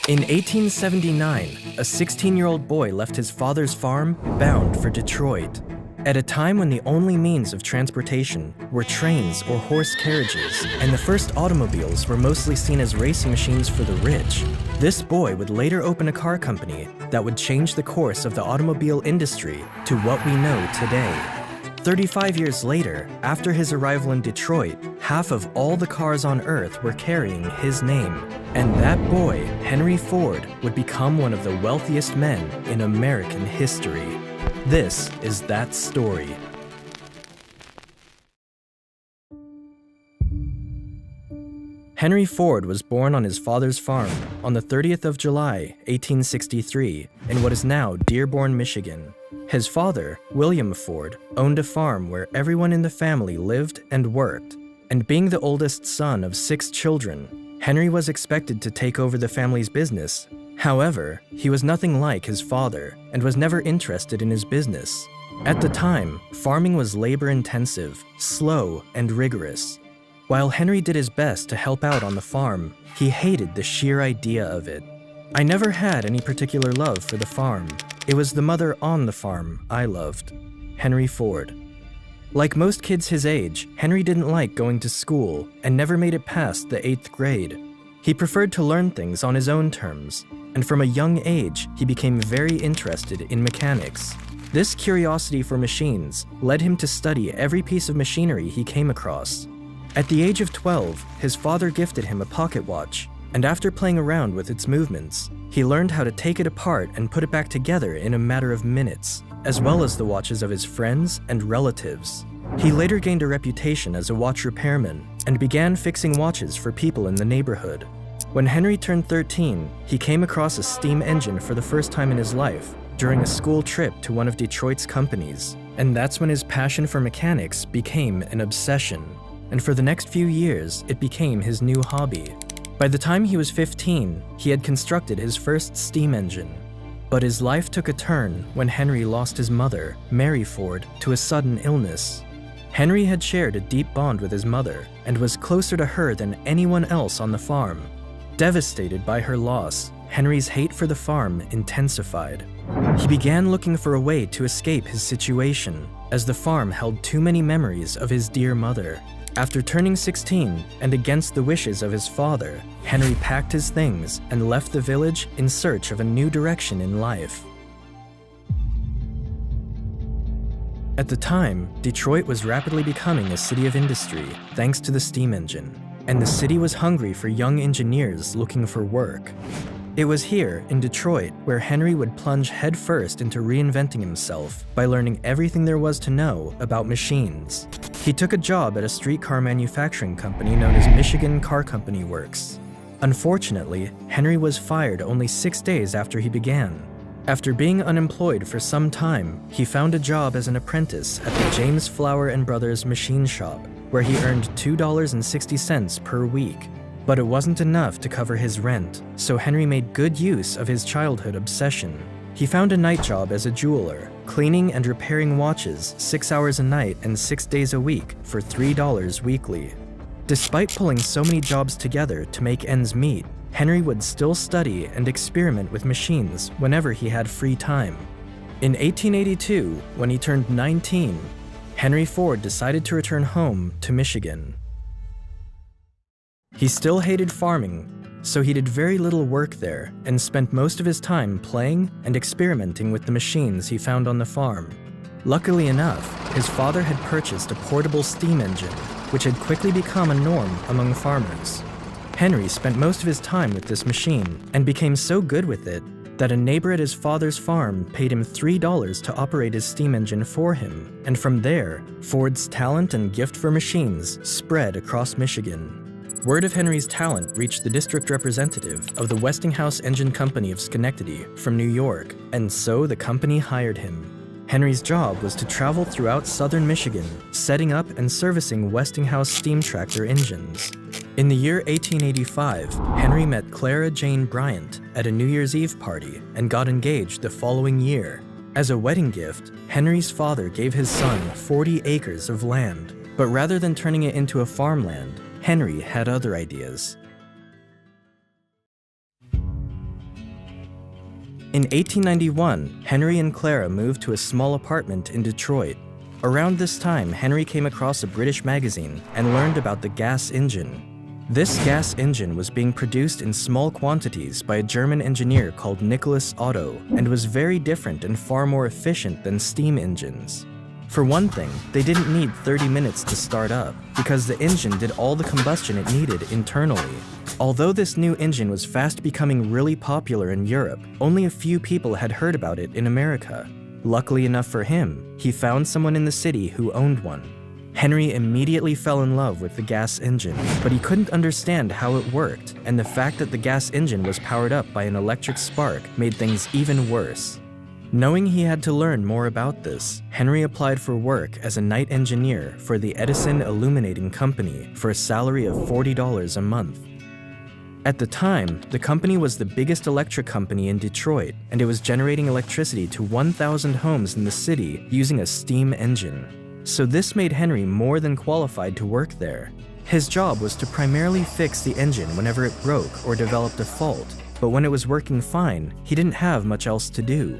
In 1879, a 16-year-old boy left his father's farm bound for Detroit. At a time when the only means of transportation were trains or horse carriages, and the first automobiles were mostly seen as racing machines for the rich, this boy would later open a car company that would change the course of the automobile industry to what we know today. 35 years later, after his arrival in Detroit, half of all the cars on Earth were carrying his name. And that boy, Henry Ford, would become one of the wealthiest men in American history. This is that story. Henry Ford was born on his father's farm on the 30th of July, 1863, in what is now Dearborn, Michigan. His father, William Ford, owned a farm where everyone in the family lived and worked. And being the oldest son of 6 children, Henry was expected to take over the family's business. However, he was nothing like his father and was never interested in his business. At the time, farming was labor-intensive, slow, and rigorous. While Henry did his best to help out on the farm, he hated the sheer idea of it. "I never had any particular love for the farm. It was the mother on the farm I loved." Henry Ford. Like most kids his age, Henry didn't like going to school and never made it past the 8th grade. He preferred to learn things on his own terms, and from a young age, he became very interested in mechanics. This curiosity for machines led him to study every piece of machinery he came across. At the age of 12, his father gifted him a pocket watch, and after playing around with its movements, he learned how to take it apart and put it back together in a matter of minutes, as well as the watches of his friends and relatives. He later gained a reputation as a watch repairman and began fixing watches for people in the neighborhood. When Henry turned 13, he came across a steam engine for the first time in his life during a school trip to one of Detroit's companies, and that's when his passion for mechanics became an obsession. And for the next few years, it became his new hobby. By the time he was 15, he had constructed his first steam engine. But his life took a turn when Henry lost his mother, Mary Ford, to a sudden illness. Henry had shared a deep bond with his mother and was closer to her than anyone else on the farm. Devastated by her loss, Henry's hate for the farm intensified. He began looking for a way to escape his situation, as the farm held too many memories of his dear mother. After turning 16, and against the wishes of his father, Henry packed his things and left the village in search of a new direction in life. At the time, Detroit was rapidly becoming a city of industry thanks to the steam engine, and the city was hungry for young engineers looking for work. It was here, in Detroit, where Henry would plunge headfirst into reinventing himself by learning everything there was to know about machines. He took a job at a streetcar manufacturing company known as Michigan Car Company Works. Unfortunately, Henry was fired only 6 days after he began. After being unemployed for some time, he found a job as an apprentice at the James Flower & Brothers machine shop, where he earned $2.60 per week. But it wasn't enough to cover his rent, so Henry made good use of his childhood obsession. He found a night job as a jeweler, cleaning and repairing watches 6 hours a night and 6 days a week for $3 weekly. Despite pulling so many jobs together to make ends meet, Henry would still study and experiment with machines whenever he had free time. In 1882, when he turned 19, Henry Ford decided to return home to Michigan. He still hated farming, so he did very little work there and spent most of his time playing and experimenting with the machines he found on the farm. Luckily enough, his father had purchased a portable steam engine, which had quickly become a norm among farmers. Henry spent most of his time with this machine and became so good with it that a neighbor at his father's farm paid him $3 to operate his steam engine for him, and from there, Ford's talent and gift for machines spread across Michigan. Word of Henry's talent reached the district representative of the Westinghouse Engine Company of Schenectady from New York, and so the company hired him. Henry's job was to travel throughout southern Michigan, setting up and servicing Westinghouse steam tractor engines. In the year 1885, Henry met Clara Jane Bryant at a New Year's Eve party and got engaged the following year. As a wedding gift, Henry's father gave his son 40 acres of land, but rather than turning it into a farmland, Henry had other ideas. In 1891, Henry and Clara moved to a small apartment in Detroit. Around this time, Henry came across a British magazine and learned about the gas engine. This gas engine was being produced in small quantities by a German engineer called Nicholas Otto and was very different and far more efficient than steam engines. For one thing, they didn't need 30 minutes to start up because the engine did all the combustion it needed internally. Although this new engine was fast becoming really popular in Europe, only a few people had heard about it in America. Luckily enough for him, he found someone in the city who owned one. Henry immediately fell in love with the gas engine, but he couldn't understand how it worked, and the fact that the gas engine was powered up by an electric spark made things even worse. Knowing he had to learn more about this, Henry applied for work as a night engineer for the Edison Illuminating Company for a salary of $40 a month. At the time, the company was the biggest electric company in Detroit, and it was generating electricity to 1,000 homes in the city using a steam engine. So this made Henry more than qualified to work there. His job was to primarily fix the engine whenever it broke or developed a fault, but when it was working fine, he didn't have much else to do.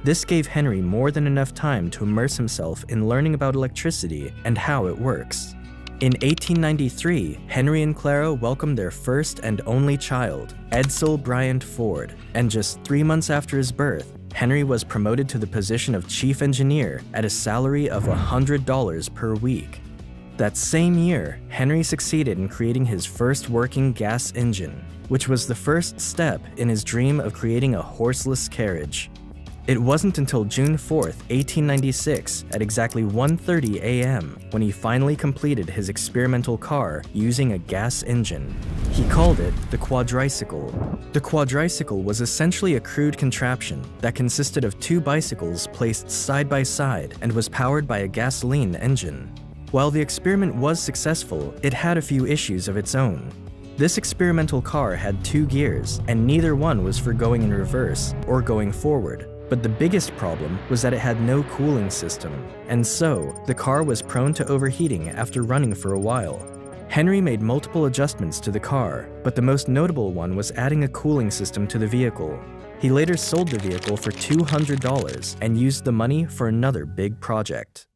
This gave Henry more than enough time to immerse himself in learning about electricity and how it works. In 1893, Henry and Clara welcomed their first and only child, Edsel Bryant Ford, and just 3 months after his birth, Henry was promoted to the position of chief engineer at a salary of $100 per week. That same year, Henry succeeded in creating his first working gas engine, which was the first step in his dream of creating a horseless carriage. It wasn't until June 4th, 1896, at exactly 1:30 a.m., when he finally completed his experimental car using a gas engine. He called it the quadricycle. The quadricycle was essentially a crude contraption that consisted of 2 bicycles placed side by side and was powered by a gasoline engine. While the experiment was successful, it had a few issues of its own. This experimental car had 2 gears, and neither one was for going in reverse or going forward. But the biggest problem was that it had no cooling system, and so the car was prone to overheating after running for a while. Henry made multiple adjustments to the car, but the most notable one was adding a cooling system to the vehicle. He later sold the vehicle for $200 and used the money for another big project.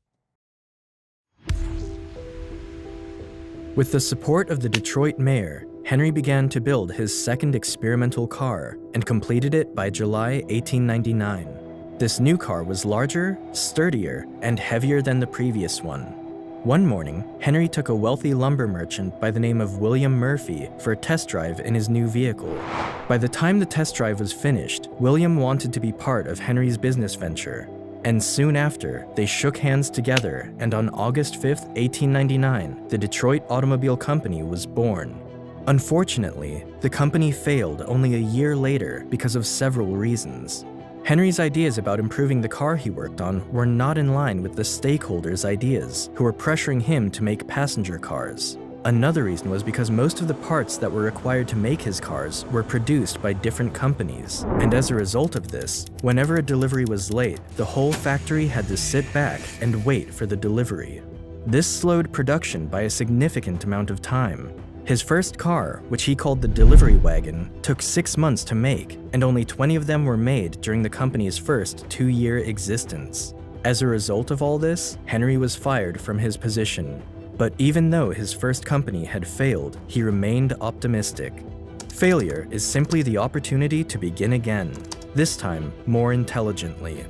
With the support of the Detroit mayor, Henry began to build his second experimental car and completed it by July 1899. This new car was larger, sturdier, and heavier than the previous one. One morning, Henry took a wealthy lumber merchant by the name of William Murphy for a test drive in his new vehicle. By the time the test drive was finished, William wanted to be part of Henry's business venture. And soon after, they shook hands together, and on August 5th, 1899, the Detroit Automobile Company was born. Unfortunately, the company failed only a year later because of several reasons. Henry's ideas about improving the car he worked on were not in line with the stakeholders' ideas, who were pressuring him to make passenger cars. Another reason was because most of the parts that were required to make his cars were produced by different companies, and as a result of this, whenever a delivery was late, the whole factory had to sit back and wait for the delivery. This slowed production by a significant amount of time. His first car, which he called the delivery wagon, took 6 months to make, and only 20 of them were made during the company's first 2-year existence. As a result of all this, Henry was fired from his position. But even though his first company had failed, he remained optimistic. Failure is simply the opportunity to begin again, this time more intelligently.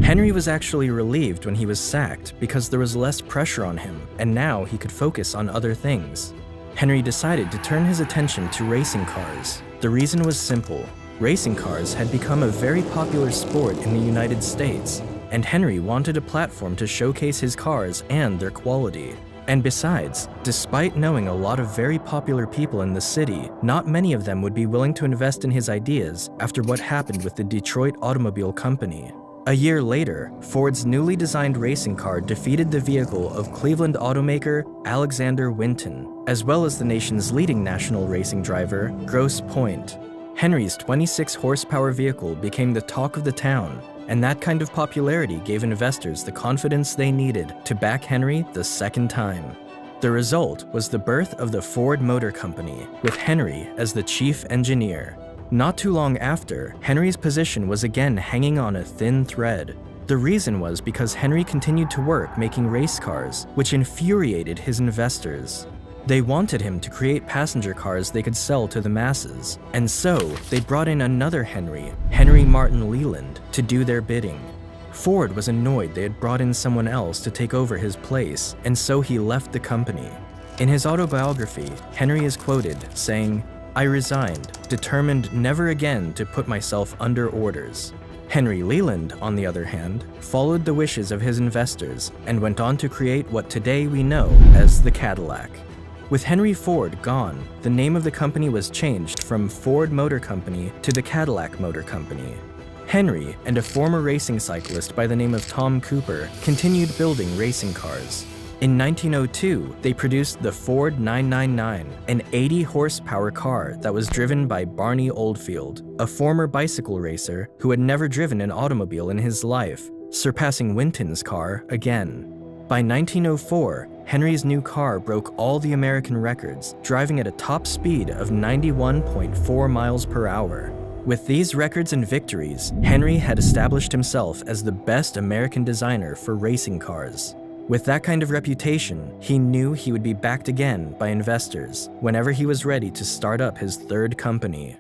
Henry was actually relieved when he was sacked because there was less pressure on him, and now he could focus on other things. Henry decided to turn his attention to racing cars. The reason was simple. Racing cars had become a very popular sport in the United States, and Henry wanted a platform to showcase his cars and their quality. And besides, despite knowing a lot of very popular people in the city, not many of them would be willing to invest in his ideas after what happened with the Detroit Automobile Company. A year later, Ford's newly designed racing car defeated the vehicle of Cleveland automaker Alexander Winton, as well as the nation's leading national racing driver, Grosse Pointe. Henry's 26-horsepower vehicle became the talk of the town, and that kind of popularity gave investors the confidence they needed to back Henry the second time. The result was the birth of the Ford Motor Company, with Henry as the chief engineer. Not too long after, Henry's position was again hanging on a thin thread. The reason was because Henry continued to work making race cars, which infuriated his investors. They wanted him to create passenger cars they could sell to the masses, and so they brought in another Henry, Henry Martin Leland, to do their bidding. Ford was annoyed they had brought in someone else to take over his place, and so he left the company. In his autobiography, Henry is quoted saying, "I resigned, determined never again to put myself under orders." Henry Leland, on the other hand, followed the wishes of his investors and went on to create what today we know as the Cadillac. With Henry Ford gone, the name of the company was changed from Ford Motor Company to the Cadillac Motor Company. Henry and a former racing cyclist by the name of Tom Cooper continued building racing cars. In 1902, they produced the Ford 999, an 80-horsepower car that was driven by Barney Oldfield, a former bicycle racer who had never driven an automobile in his life, surpassing Winton's car again. By 1904, Henry's new car broke all the American records, driving at a top speed of 91.4 miles per hour. With these records and victories, Henry had established himself as the best American designer for racing cars. With that kind of reputation, he knew he would be backed again by investors whenever he was ready to start up his third company.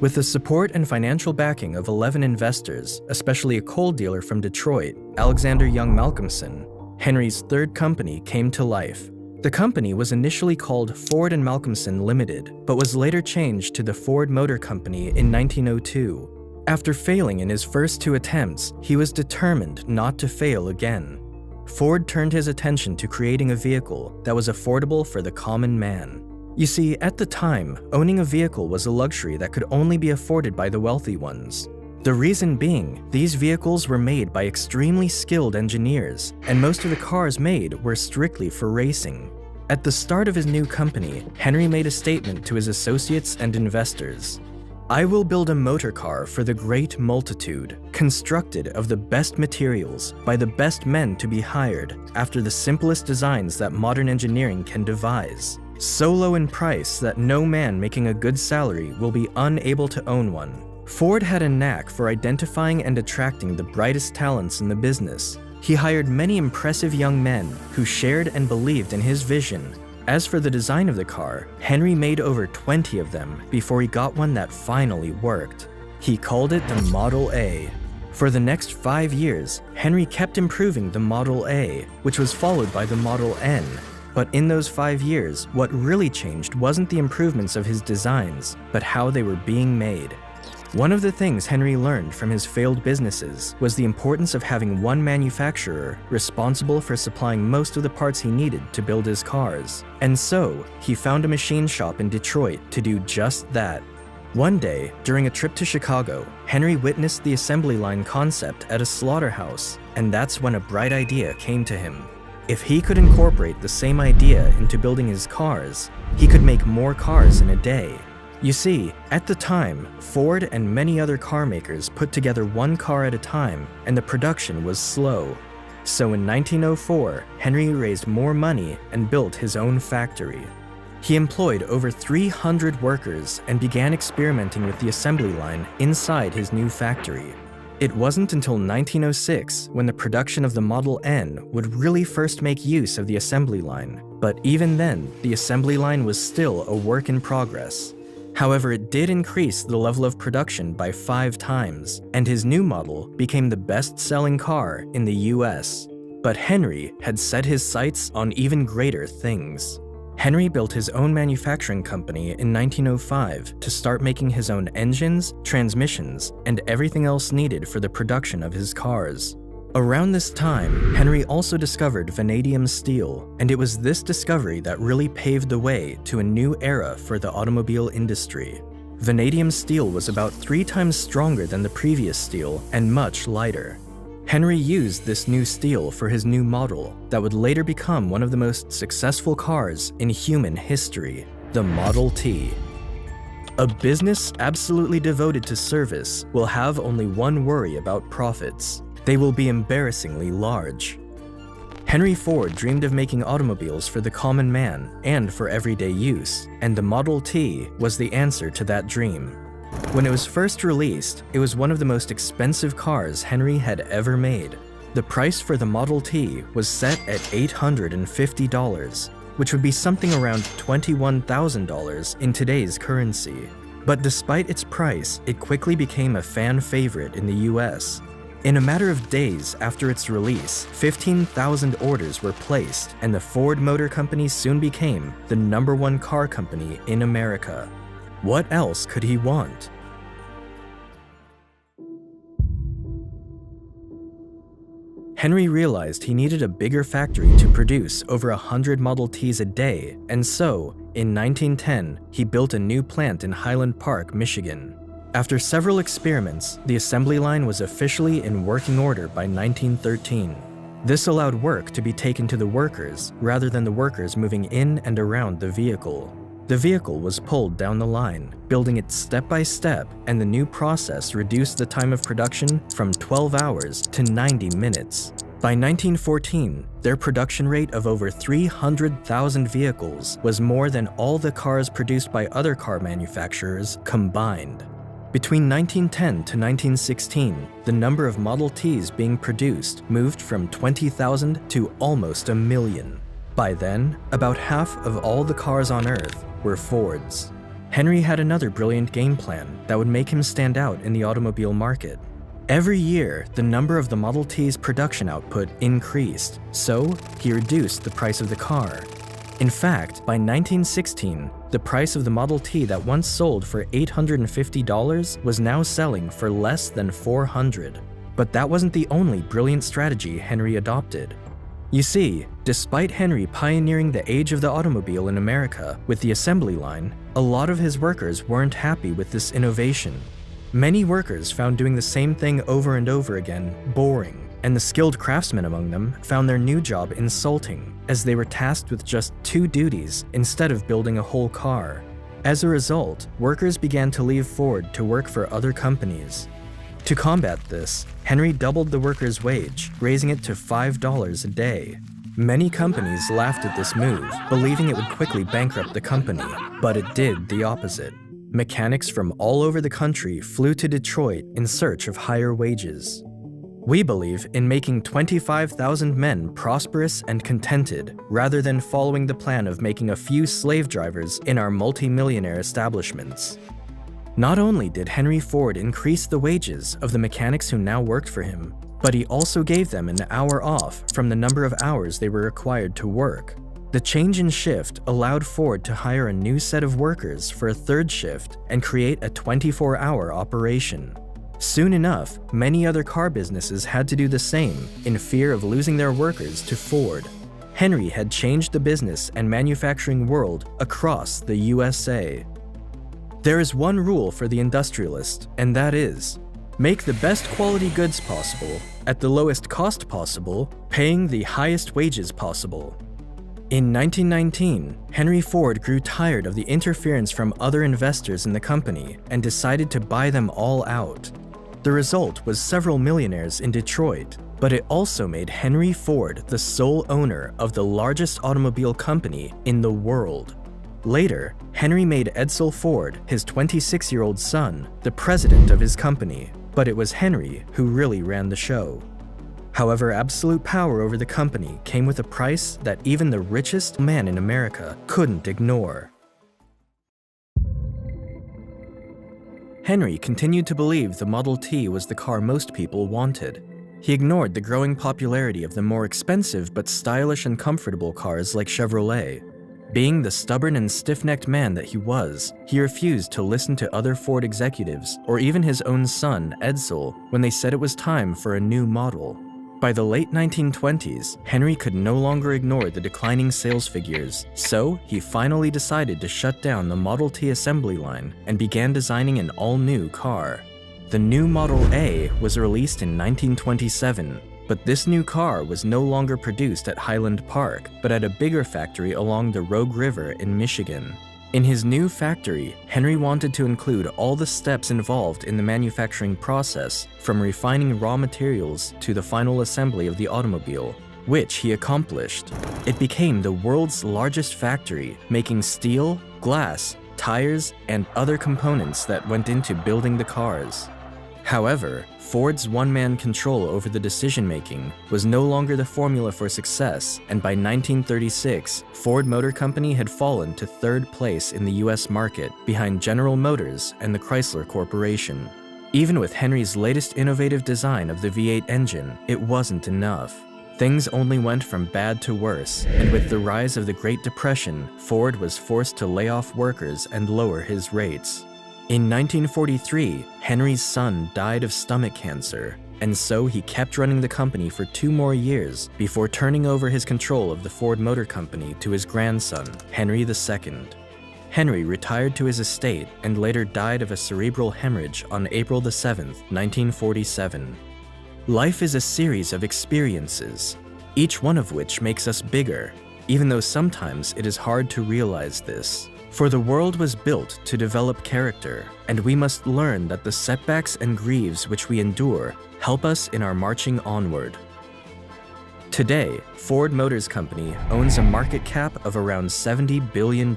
With the support and financial backing of 11 investors, especially a coal dealer from Detroit, Alexander Young Malcolmson, Henry's third company came to life. The company was initially called Ford & Malcolmson Limited, but was later changed to the Ford Motor Company in 1902. After failing in his first two attempts, he was determined not to fail again. Ford turned his attention to creating a vehicle that was affordable for the common man. You see, at the time, owning a vehicle was a luxury that could only be afforded by the wealthy ones. The reason being, these vehicles were made by extremely skilled engineers, and most of the cars made were strictly for racing. At the start of his new company, Henry made a statement to his associates and investors. "I will build a motor car for the great multitude, constructed of the best materials, by the best men to be hired, after the simplest designs that modern engineering can devise, so low in price that no man making a good salary will be unable to own one." Ford had a knack for identifying and attracting the brightest talents in the business. He hired many impressive young men who shared and believed in his vision. As for the design of the car, Henry made over 20 of them before he got one that finally worked. He called it the Model A. For the next 5 years, Henry kept improving the Model A, which was followed by the Model N. But in those 5 years, what really changed wasn't the improvements of his designs, but how they were being made. One of the things Henry learned from his failed businesses was the importance of having one manufacturer responsible for supplying most of the parts he needed to build his cars. And so, he found a machine shop in Detroit to do just that. One day, during a trip to Chicago, Henry witnessed the assembly line concept at a slaughterhouse, and that's when a bright idea came to him. If he could incorporate the same idea into building his cars, he could make more cars in a day. You see, at the time, Ford and many other car makers put together one car at a time, and the production was slow. So in 1904, Henry raised more money and built his own factory. He employed over 300 workers and began experimenting with the assembly line inside his new factory. It wasn't until 1906 when the production of the Model N would really first make use of the assembly line, but even then, the assembly line was still a work in progress. However, it did increase the level of production by 5 times, and his new model became the best-selling car in the US. But Henry had set his sights on even greater things. Henry built his own manufacturing company in 1905 to start making his own engines, transmissions, and everything else needed for the production of his cars. Around this time, Henry also discovered vanadium steel, and it was this discovery that really paved the way to a new era for the automobile industry. Vanadium steel was about 3 times stronger than the previous steel and much lighter. Henry used this new steel for his new model that would later become one of the most successful cars in human history, the Model T. A business absolutely devoted to service will have only one worry about profits. They will be embarrassingly large. Henry Ford dreamed of making automobiles for the common man and for everyday use, and the Model T was the answer to that dream. When it was first released, it was one of the most expensive cars Henry had ever made. The price for the Model T was set at $850, which would be something around $21,000 in today's currency. But despite its price, it quickly became a fan favorite in the US. In a matter of days after its release, 15,000 orders were placed, and the Ford Motor Company soon became the #1 car company in America. What else could he want? Henry realized he needed a bigger factory to produce over 100 Model Ts a day, and so, in 1910, he built a new plant in Highland Park, Michigan. After several experiments, the assembly line was officially in working order by 1913. This allowed work to be taken to the workers rather than the workers moving in and around the vehicle. The vehicle was pulled down the line, building it step by step, and the new process reduced the time of production from 12 hours to 90 minutes. By 1914, their production rate of over 300,000 vehicles was more than all the cars produced by other car manufacturers combined. Between 1910 to 1916, the number of Model Ts being produced moved from 20,000 to almost 1 million. By then, about half of all the cars on Earth were Fords. Henry had another brilliant game plan that would make him stand out in the automobile market. Every year, the number of the Model T's production output increased, so he reduced the price of the car. In fact, by 1916, the price of the Model T that once sold for $850 was now selling for less than $400. But that wasn't the only brilliant strategy Henry adopted. You see, despite Henry pioneering the age of the automobile in America with the assembly line, a lot of his workers weren't happy with this innovation. Many workers found doing the same thing over and over again boring, and the skilled craftsmen among them found their new job insulting, as they were tasked with just 2 duties instead of building a whole car. As a result, workers began to leave Ford to work for other companies. To combat this, Henry doubled the workers' wage, raising it to $5 a day. Many companies laughed at this move, believing it would quickly bankrupt the company, but it did the opposite. Mechanics from all over the country flew to Detroit in search of higher wages. We believe in making 25,000 men prosperous and contented, rather than following the plan of making a few slave drivers in our multi-millionaire establishments. Not only did Henry Ford increase the wages of the mechanics who now worked for him, but he also gave them an hour off from the number of hours they were required to work. The change in shift allowed Ford to hire a new set of workers for a third shift and create a 24-hour operation. Soon enough, many other car businesses had to do the same in fear of losing their workers to Ford. Henry had changed the business and manufacturing world across the USA. There is one rule for the industrialist, and that is, make the best quality goods possible at the lowest cost possible, paying the highest wages possible. In 1919, Henry Ford grew tired of the interference from other investors in the company and decided to buy them all out. The result was several millionaires in Detroit, but it also made Henry Ford the sole owner of the largest automobile company in the world. Later, Henry made Edsel Ford, his 26-year-old son, the president of his company, but it was Henry who really ran the show. However, absolute power over the company came with a price that even the richest man in America couldn't ignore. Henry continued to believe the Model T was the car most people wanted. He ignored the growing popularity of the more expensive but stylish and comfortable cars like Chevrolet. Being the stubborn and stiff-necked man that he was, he refused to listen to other Ford executives or even his own son, Edsel, when they said it was time for a new model. By the late 1920s, Henry could no longer ignore the declining sales figures, so he finally decided to shut down the Model T assembly line and began designing an all-new car. The new Model A was released in 1927, but this new car was no longer produced at Highland Park, but at a bigger factory along the Rogue River in Michigan. In his new factory, Henry wanted to include all the steps involved in the manufacturing process, from refining raw materials to the final assembly of the automobile. which he accomplished. It became the world's largest factory, making steel, glass, tires, and other components that went into building the cars. However, Ford's one-man control over the decision-making was no longer the formula for success, and by 1936, Ford Motor Company had fallen to third place in the US market, behind General Motors and the Chrysler Corporation. Even with Henry's latest innovative design of the V8 engine, it wasn't enough. Things only went from bad to worse, and with the rise of the Great Depression, Ford was forced to lay off workers and lower his rates. In 1943, Henry's son died of stomach cancer, and so he kept running the company for 2 more years before turning over his control of the Ford Motor Company to his grandson, Henry II. Henry retired to his estate and later died of a cerebral hemorrhage on April 7, 1947. Life is a series of experiences, each one of which makes us bigger, even though sometimes it is hard to realize this. For the world was built to develop character, and we must learn that the setbacks and grieves which we endure help us in our marching onward. Today, Ford Motor Company owns a market cap of around $70 billion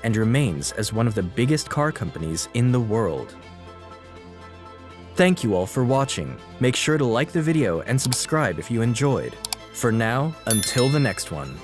and remains as one of the biggest car companies in the world. Thank you all for watching. Make sure to like the video and subscribe if you enjoyed. For now, until the next one.